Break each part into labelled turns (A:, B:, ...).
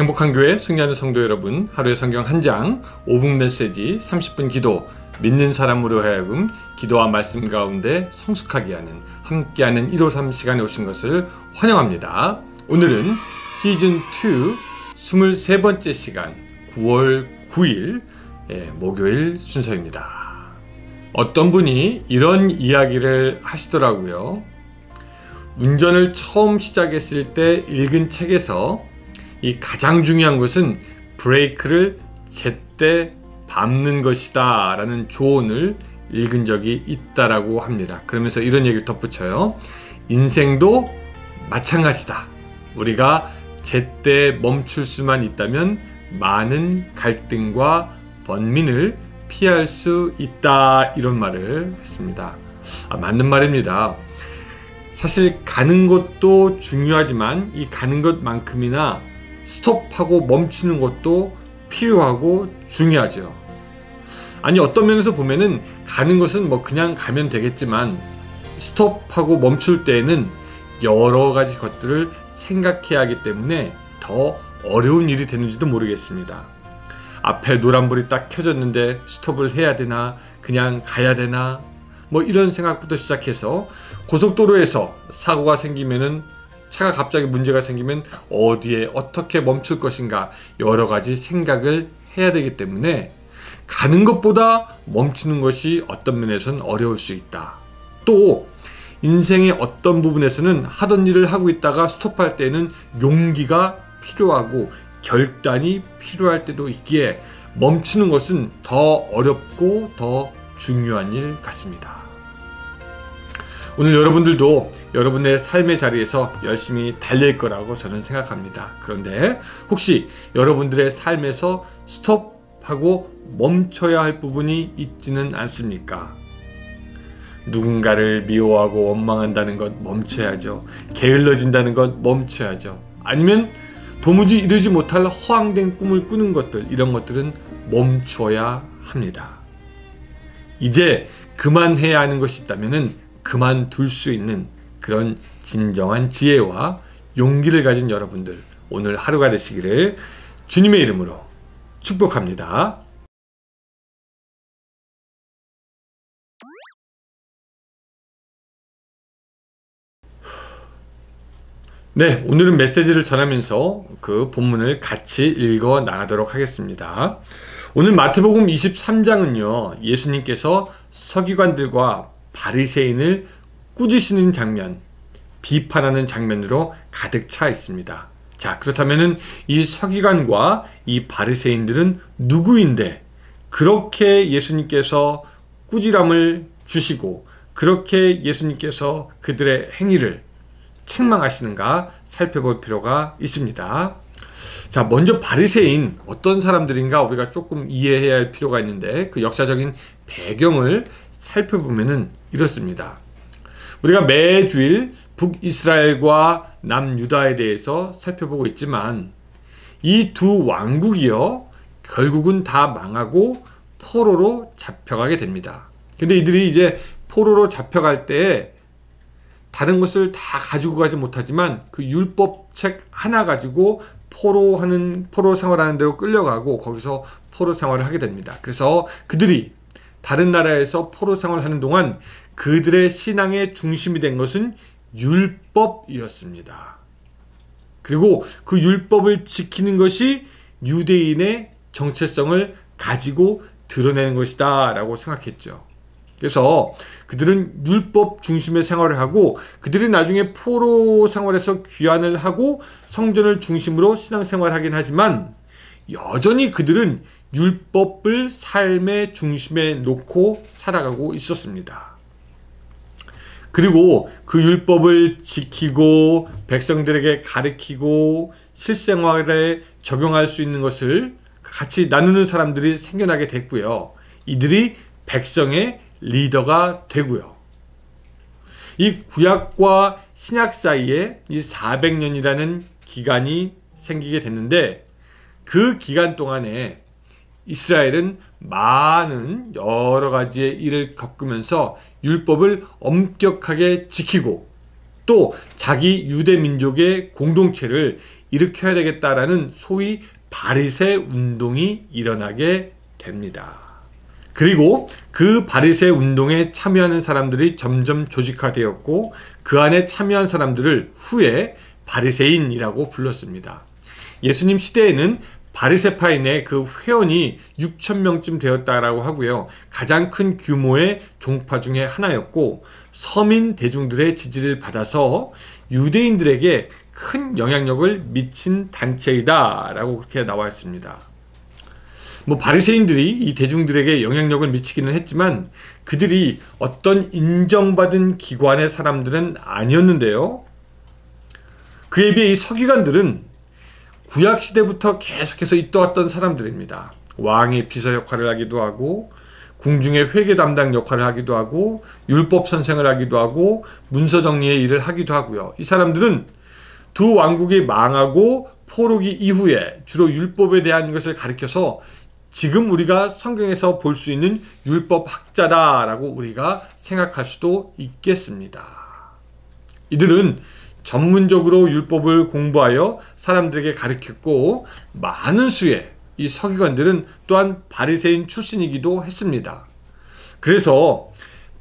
A: 행복한 교회 승리하는 성도 여러분, 하루의 성경 한 장, 5분 메시지, 30분 기도, 믿는 사람으로 하여금 기도와 말씀 가운데 성숙하게 하는, 함께하는 153 시간에 오신 것을 환영합니다. 오늘은 시즌2 23번째 시간 9월 9일 목요일 순서입니다. 어떤 분이 이런 이야기를 하시더라고요. 운전을 처음 시작했을 때 읽은 책에서 이 가장 중요한 것은 브레이크를 제때 밟는 것이다 라는 조언을 읽은 적이 있다라고 합니다. 그러면서 이런 얘기를 덧붙여요. 인생도 마찬가지다. 우리가 제때 멈출 수만 있다면 많은 갈등과 번민을 피할 수 있다, 이런 말을 했습니다. 맞는 말입니다. 사실 가는 것도 중요하지만 이 가는 것만큼이나 스톱하고 멈추는 것도 필요하고 중요하죠. 아니, 어떤 면에서 보면은 가는 것은 그냥 가면 되겠지만 스톱하고 멈출 때에는 여러 가지 것들을 생각해야 하기 때문에 더 어려운 일이 되는지도 모르겠습니다. 앞에 노란불이 딱 켜졌는데 스톱을 해야 되나, 그냥 가야 되나, 이런 생각부터 시작해서 고속도로에서 사고가 생기면은, 차가 갑자기 문제가 생기면 어디에 어떻게 멈출 것인가, 여러 가지 생각을 해야 되기 때문에 가는 것보다 멈추는 것이 어떤 면에서는 어려울 수 있다. 또 인생의 어떤 부분에서는 하던 일을 하고 있다가 스톱할 때는 용기가 필요하고 결단이 필요할 때도 있기에 멈추는 것은 더 어렵고 더 중요한 일 같습니다. 오늘 여러분들도 여러분의 삶의 자리에서 열심히 달릴 거라고 저는 생각합니다. 그런데 혹시 여러분들의 삶에서 스톱하고 멈춰야 할 부분이 있지는 않습니까? 누군가를 미워하고 원망한다는 것 멈춰야죠. 게을러진다는 것 멈춰야죠. 아니면 도무지 이루지 못할 허황된 꿈을 꾸는 것들, 이런 것들은 멈춰야 합니다. 이제 그만해야 하는 것이 있다면 그만둘 수 있는 그런 진정한 지혜와 용기를 가진 여러분들, 오늘 하루가 되시기를 주님의 이름으로 축복합니다. 네, 오늘은 메시지를 전하면서 그 본문을 같이 읽어 나가도록 하겠습니다. 오늘 마태복음 23장은요, 예수님께서 서기관들과 바리새인을 꾸짖으시는 장면, 비판하는 장면으로 가득 차 있습니다. 자, 그렇다면은 이 서기관과 이 바리새인들은 누구인데 그렇게 예수님께서 꾸지람을 주시고 그렇게 예수님께서 그들의 행위를 책망하시는가 살펴볼 필요가 있습니다. 자, 먼저 바리새인, 어떤 사람들인가 우리가 조금 이해해야 할 필요가 있는데 그 역사적인 배경을 살펴보면은 이렇습니다. 우리가 매주일 북이스라엘과 남유다에 대해서 살펴보고 있지만 이 두 왕국이요, 결국은 다 망하고 포로로 잡혀가게 됩니다. 근데 이들이 이제 포로로 잡혀갈 때 다른 것을 다 가지고 가지 못하지만 그 율법책 하나 가지고 포로 생활하는 데로 끌려가고 거기서 포로 생활을 하게 됩니다. 그래서 그들이 다른 나라에서 포로 생활하는 동안 그들의 신앙의 중심이 된 것은 율법이었습니다. 그리고 그 율법을 지키는 것이 유대인의 정체성을 가지고 드러내는 것이다 라고 생각했죠. 그래서 그들은 율법 중심의 생활을 하고 그들이 나중에 포로 생활에서 귀환을 하고 성전을 중심으로 신앙생활을 하긴 하지만 여전히 그들은 율법을 삶의 중심에 놓고 살아가고 있었습니다. 그리고 그 율법을 지키고 백성들에게 가르치고 실생활에 적용할 수 있는 것을 같이 나누는 사람들이 생겨나게 됐고요. 이들이 백성의 리더가 되고요. 이 구약과 신약 사이에 이 400년이라는 기간이 생기게 됐는데 그 기간 동안에 이스라엘은 많은 여러 가지의 일을 겪으면서 율법을 엄격하게 지키고 또 자기 유대 민족의 공동체를 일으켜야 되겠다라는 소위 바리새 운동이 일어나게 됩니다. 그리고 그 바리새 운동에 참여하는 사람들이 점점 조직화되었고 그 안에 참여한 사람들을 후에 바리새인이라고 불렀습니다. 예수님 시대에는 바리새파인의 그 회원이 6,000명쯤 되었다라고 하고요. 가장 큰 규모의 종파 중에 하나였고 서민 대중들의 지지를 받아서 유대인들에게 큰 영향력을 미친 단체이다라고 그렇게 나와 있습니다. 바리새인들이 이 대중들에게 영향력을 미치기는 했지만 그들이 어떤 인정받은 기관의 사람들은 아니었는데요. 그에 비해 이 서기관들은 구약시대부터 계속해서 있어왔던 사람들입니다. 왕의 비서 역할을 하기도 하고 궁중의 회계 담당 역할을 하기도 하고 율법 선생을 하기도 하고 문서 정리의 일을 하기도 하고요. 이 사람들은 두 왕국이 망하고 포로기 이후에 주로 율법에 대한 것을 가르쳐서 지금 우리가 성경에서 볼 수 있는 율법학자다라고 우리가 생각할 수도 있겠습니다. 이들은 전문적으로 율법을 공부하여 사람들에게 가르쳤고 많은 수의 이 서기관들은 또한 바리새인 출신이기도 했습니다. 그래서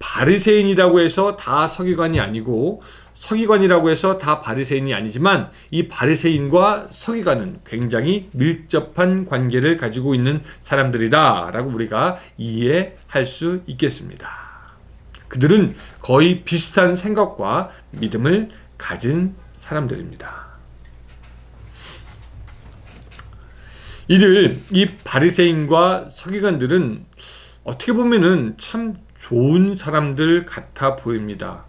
A: 바리새인이라고 해서 다 서기관이 아니고 서기관이라고 해서 다 바리새인이 아니지만 이 바리새인과 서기관은 굉장히 밀접한 관계를 가지고 있는 사람들이다 라고 우리가 이해할 수 있겠습니다. 그들은 거의 비슷한 생각과 믿음을 가진 사람들입니다. 이 바리새인과 서기관들은 어떻게 보면은 참 좋은 사람들 같아 보입니다.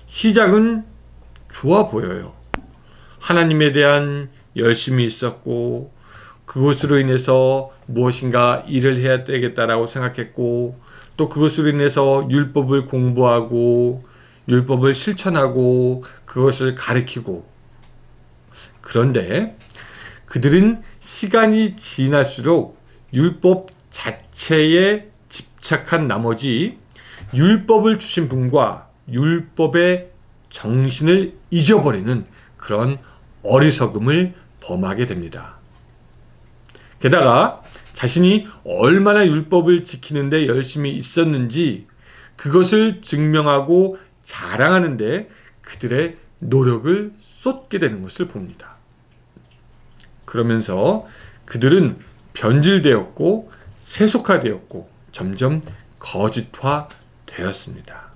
A: 시작은 좋아 보여요. 하나님에 대한 열심이 있었고 그것으로 인해서 무엇인가 일을 해야 되겠다라고 생각했고 또 그것으로 인해서 율법을 공부하고 율법을 실천하고 그것을 가르치고 그런데 그들은 시간이 지날수록 율법 자체에 집착한 나머지 율법을 주신 분과 율법의 정신을 잊어버리는 그런 어리석음을 범하게 됩니다. 게다가 자신이 얼마나 율법을 지키는데 열심히 있었는지 그것을 증명하고 자랑하는데 그들의 노력을 쏟게 되는 것을 봅니다. 그러면서 그들은 변질되었고 세속화되었고 점점 거짓화되었습니다.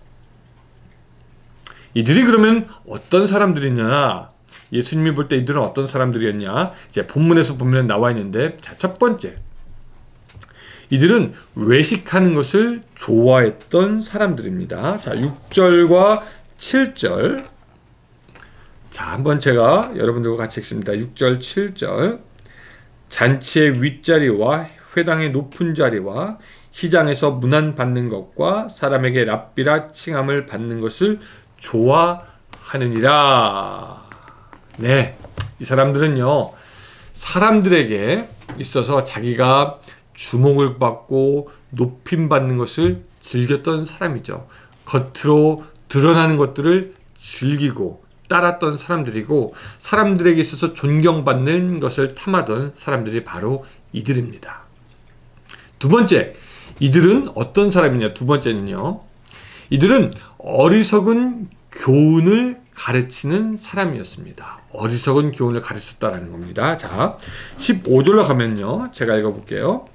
A: 이들이 그러면 어떤 사람들이냐? 예수님이 볼 때 이들은 어떤 사람들이었냐? 이제 본문에서 보면 나와 있는데, 자, 첫 번째. 이들은 외식하는 것을 좋아했던 사람들입니다. 자, 6절과 7절. 자, 한번 제가 여러분들과 같이 읽습니다. 6절, 7절. 잔치의 윗자리와 회당의 높은 자리와 시장에서 문안 받는 것과 사람에게 랍비라 칭함을 받는 것을 좋아하느니라. 네, 이 사람들은요, 사람들에게 있어서 자기가 주목을 받고 높임 받는 것을 즐겼던 사람이죠. 겉으로 드러나는 것들을 즐기고 따랐던 사람들이고 사람들에게 있어서 존경받는 것을 탐하던 사람들이 바로 이들입니다. 두 번째, 이들은 어떤 사람이냐? 두 번째는요, 이들은 어리석은 교훈을 가르치는 사람이었습니다. 어리석은 교훈을 가르쳤다라는 겁니다. 자, 15절로 가면요, 제가 읽어볼게요.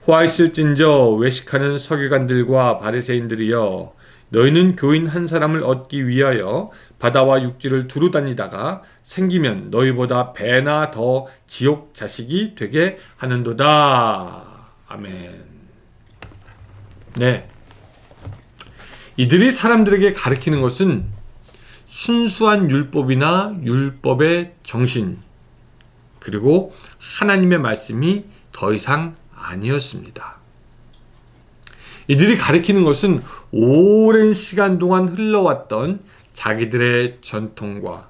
A: 화 있을진저 외식하는 서기관들과 바리새인들이여, 너희는 교인 한 사람을 얻기 위하여 바다와 육지를 두루 다니다가 생기면 너희보다 배나 더 지옥 자식이 되게 하는도다. 아멘. 네, 이들이 사람들에게 가르치는 것은 순수한 율법이나 율법의 정신, 그리고 하나님의 말씀이 더 이상 아니었습니다. 이들이 가르치는 것은 오랜 시간 동안 흘러왔던 자기들의 전통과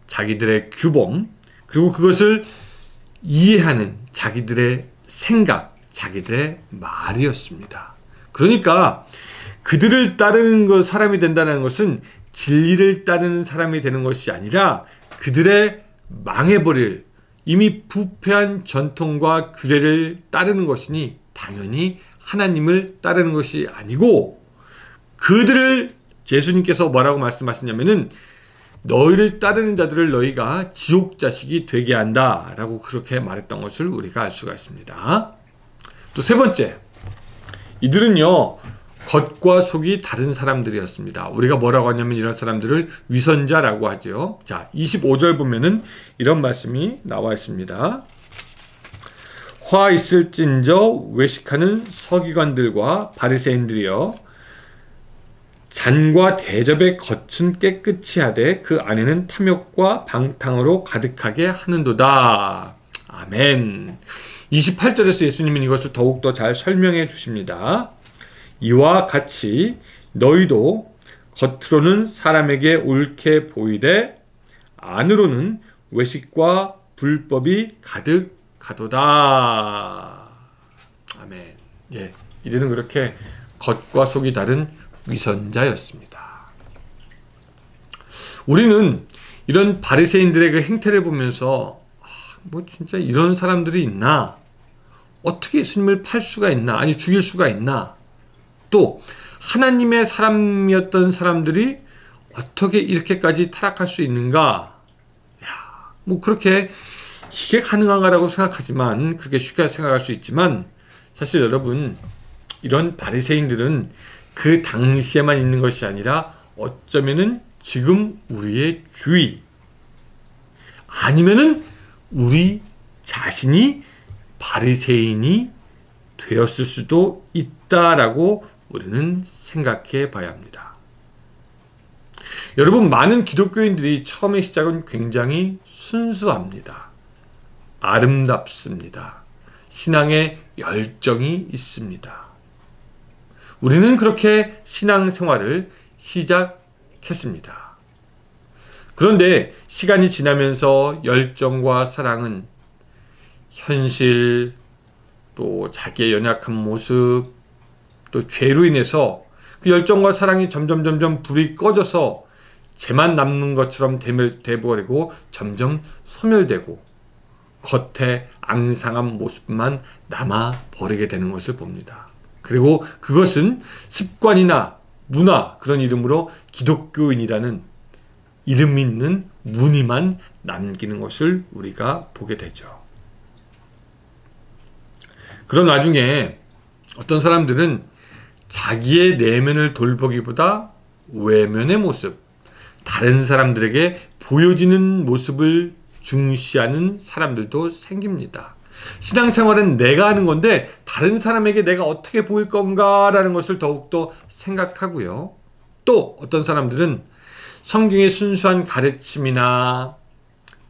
A: 자기들의 규범, 그리고 그것을 이해하는 자기들의 생각, 자기들의 말이었습니다. 그러니까 그들을 따르는 사람이 된다는 것은 진리를 따르는 사람이 되는 것이 아니라 그들의 망해버릴 이미 부패한 전통과 규례를 따르는 것이니 당연히 하나님을 따르는 것이 아니고, 그들을 예수님께서 뭐라고 말씀하시냐면은 너희를 따르는 자들을 너희가 지옥 자식이 되게 한다 라고 그렇게 말했던 것을 우리가 알 수가 있습니다. 또 세 번째, 이들은요 겉과 속이 다른 사람들이었습니다. 우리가 뭐라고 하냐면 이런 사람들을 위선자라고 하죠. 자, 25절 보면은 이런 말씀이 나와 있습니다. 화 있을진저 외식하는 서기관들과 바리새인들이여, 잔과 대접의 겉은 깨끗이 하되 그 안에는 탐욕과 방탕으로 가득하게 하는도다. 아멘. 28절에서 예수님은 이것을 더욱더 잘 설명해 주십니다. 이와 같이 너희도 겉으로는 사람에게 옳게 보이되 안으로는 외식과 불법이 가득하도다. 아멘. 예, 이들은 그렇게 겉과 속이 다른 위선자였습니다. 우리는 이런 바리새인들의 그 행태를 보면서 뭐 진짜 이런 사람들이 있나? 어떻게 예수님을 팔 수가 있나? 아니 죽일 수가 있나? 또 하나님의 사람이었던 사람들이 어떻게 이렇게까지 타락할 수 있는가? 뭐 그렇게 이게 가능한가라고 생각하지만, 그렇게 쉽게 생각할 수 있지만, 사실 여러분 이런 바리새인들은 그 당시에만 있는 것이 아니라 어쩌면은 지금 우리의 주위, 아니면은 우리 자신이 바리새인이 되었을 수도 있다라고 우리는 생각해 봐야 합니다. 여러분, 많은 기독교인들이 처음의 시작은 굉장히 순수합니다. 아름답습니다. 신앙에 열정이 있습니다. 우리는 그렇게 신앙생활을 시작했습니다. 그런데 시간이 지나면서 열정과 사랑은 현실, 또 자기의 연약한 모습, 또 죄로 인해서 그 열정과 사랑이 점점 불이 꺼져서 재만 남는 것처럼 돼버리고 점점 소멸되고 겉에 앙상한 모습만 남아버리게 되는 것을 봅니다. 그리고 그것은 습관이나 문화, 그런 이름으로 기독교인이라는 이름 있는 무늬만 남기는 것을 우리가 보게 되죠. 그런 와중에 어떤 사람들은 자기의 내면을 돌보기보다 외면의 모습, 다른 사람들에게 보여지는 모습을 중시하는 사람들도 생깁니다. 신앙생활은 내가 하는 건데 다른 사람에게 내가 어떻게 보일 건가라는 것을 더욱더 생각하고요. 또 어떤 사람들은 성경의 순수한 가르침이나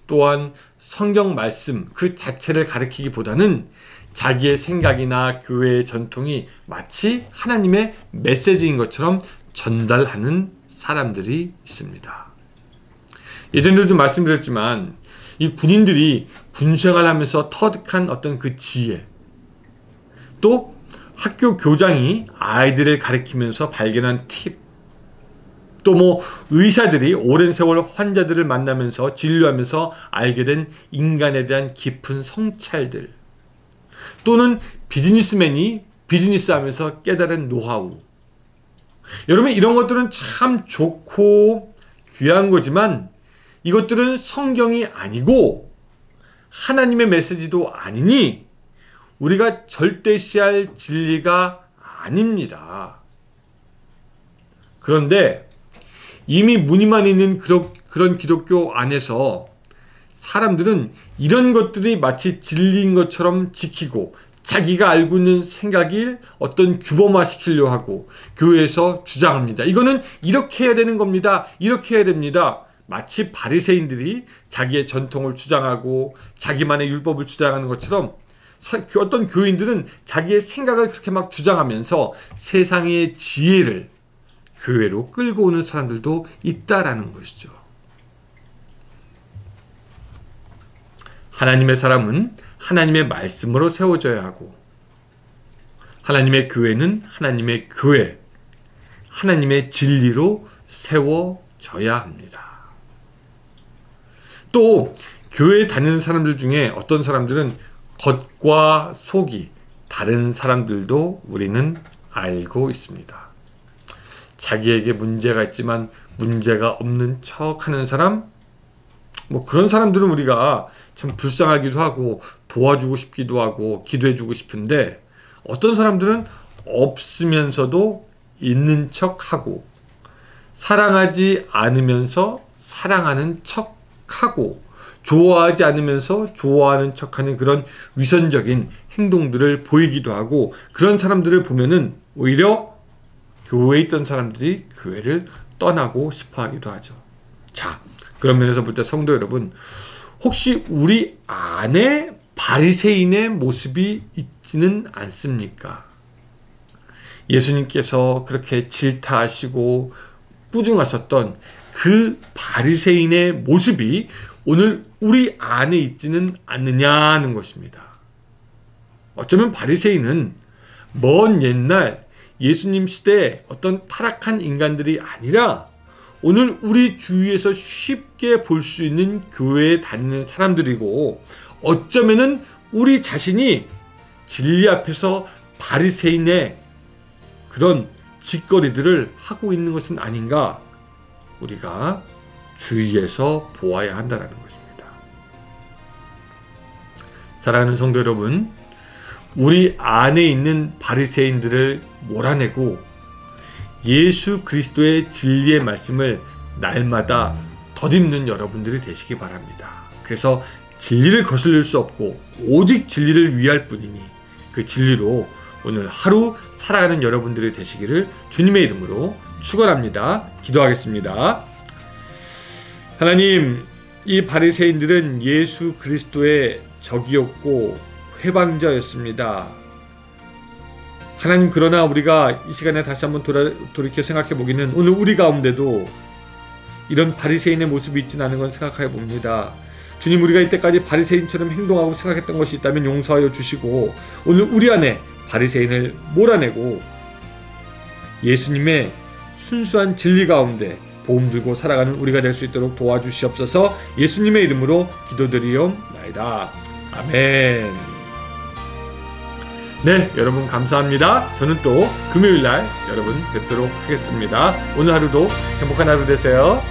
A: 또한 성경 말씀 그 자체를 가르치기보다는 자기의 생각이나 교회의 전통이 마치 하나님의 메시지인 것처럼 전달하는 사람들이 있습니다. 예전에도 좀 말씀드렸지만 이 군인들이 군생활을 하면서 터득한 어떤 그 지혜, 또 학교 교장이 아이들을 가르치면서 발견한 팁, 또 뭐 의사들이 오랜 세월 환자들을 만나면서 진료하면서 알게 된 인간에 대한 깊은 성찰들, 또는 비즈니스맨이 비즈니스하면서 깨달은 노하우. 여러분, 이런 것들은 참 좋고 귀한 거지만 이것들은 성경이 아니고 하나님의 메시지도 아니니 우리가 절대시할 진리가 아닙니다. 그런데 이미 무늬만 있는 그런 기독교 안에서 사람들은 이런 것들이 마치 진리인 것처럼 지키고 자기가 알고 있는 생각을 어떤 규범화시키려 하고 교회에서 주장합니다. 이거는 이렇게 해야 되는 겁니다. 이렇게 해야 됩니다. 마치 바리새인들이 자기의 전통을 주장하고 자기만의 율법을 주장하는 것처럼 어떤 교인들은 자기의 생각을 그렇게 막 주장하면서 세상의 지혜를 교회로 끌고 오는 사람들도 있다라는 것이죠. 하나님의 사람은 하나님의 말씀으로 세워져야 하고, 하나님의 교회는 하나님의 교회, 하나님의 진리로 세워져야 달라져야 합니다. 또 교회에 다니는 사람들 중에 어떤 사람들은 겉과 속이 다른 사람들도 우리는 알고 있습니다. 자기에게 문제가 있지만 문제가 없는 척하는 사람, 그런 사람들은 우리가 참 불쌍하기도 하고 도와주고 싶기도 하고 기도해주고 싶은데, 어떤 사람들은 없으면서도 있는 척하고 사랑하지 않으면서 사랑하는 척하고 좋아하지 않으면서 좋아하는 척하는 그런 위선적인 행동들을 보이기도 하고, 그런 사람들을 보면은 오히려 교회에 있던 사람들이 교회를 떠나고 싶어 하기도 하죠. 자, 그런 면에서 볼 때 성도 여러분, 혹시 우리 안에 바리새인의 모습이 있지는 않습니까? 예수님께서 그렇게 질타하시고 꾸중하셨던 그 바리새인의 모습이 오늘 우리 안에 있지는 않느냐는 것입니다. 어쩌면 바리새인은 먼 옛날 예수님 시대의 어떤 타락한 인간들이 아니라 오늘 우리 주위에서 쉽게 볼 수 있는 교회에 다니는 사람들이고, 어쩌면은 우리 자신이 진리 앞에서 바리새인의 그런 짓거리들을 하고 있는 것은 아닌가, 우리가 주의해서 보아야 한다는 것입니다. 사랑하는 성도 여러분, 우리 안에 있는 바리새인들을 몰아내고 예수 그리스도의 진리의 말씀을 날마다 덧입는 여러분들이 되시기 바랍니다. 그래서 진리를 거슬릴 수 없고 오직 진리를 위할 뿐이니 그 진리로 오늘 하루 살아가는 여러분들이 되시기를 주님의 이름으로 축원합니다. 기도하겠습니다. 하나님, 이 바리새인들은 예수 그리스도의 적이었고 회방자였습니다. 하나님, 그러나 우리가 이 시간에 다시 한번 돌이켜 생각해 보기는 오늘 우리 가운데도 이런 바리새인의 모습이 있지는 않은 건 생각해 봅니다. 주님, 우리가 이때까지 바리새인처럼 행동하고 생각했던 것이 있다면 용서하여 주시고 오늘 우리 안에 바리새인을 몰아내고 예수님의 순수한 진리 가운데 보험 들고 살아가는 우리가 될 수 있도록 도와주시옵소서. 예수님의 이름으로 기도드리옵나이다. 아멘. 네, 여러분 감사합니다. 저는 또 금요일날 여러분 뵙도록 하겠습니다. 오늘 하루도 행복한 하루 되세요.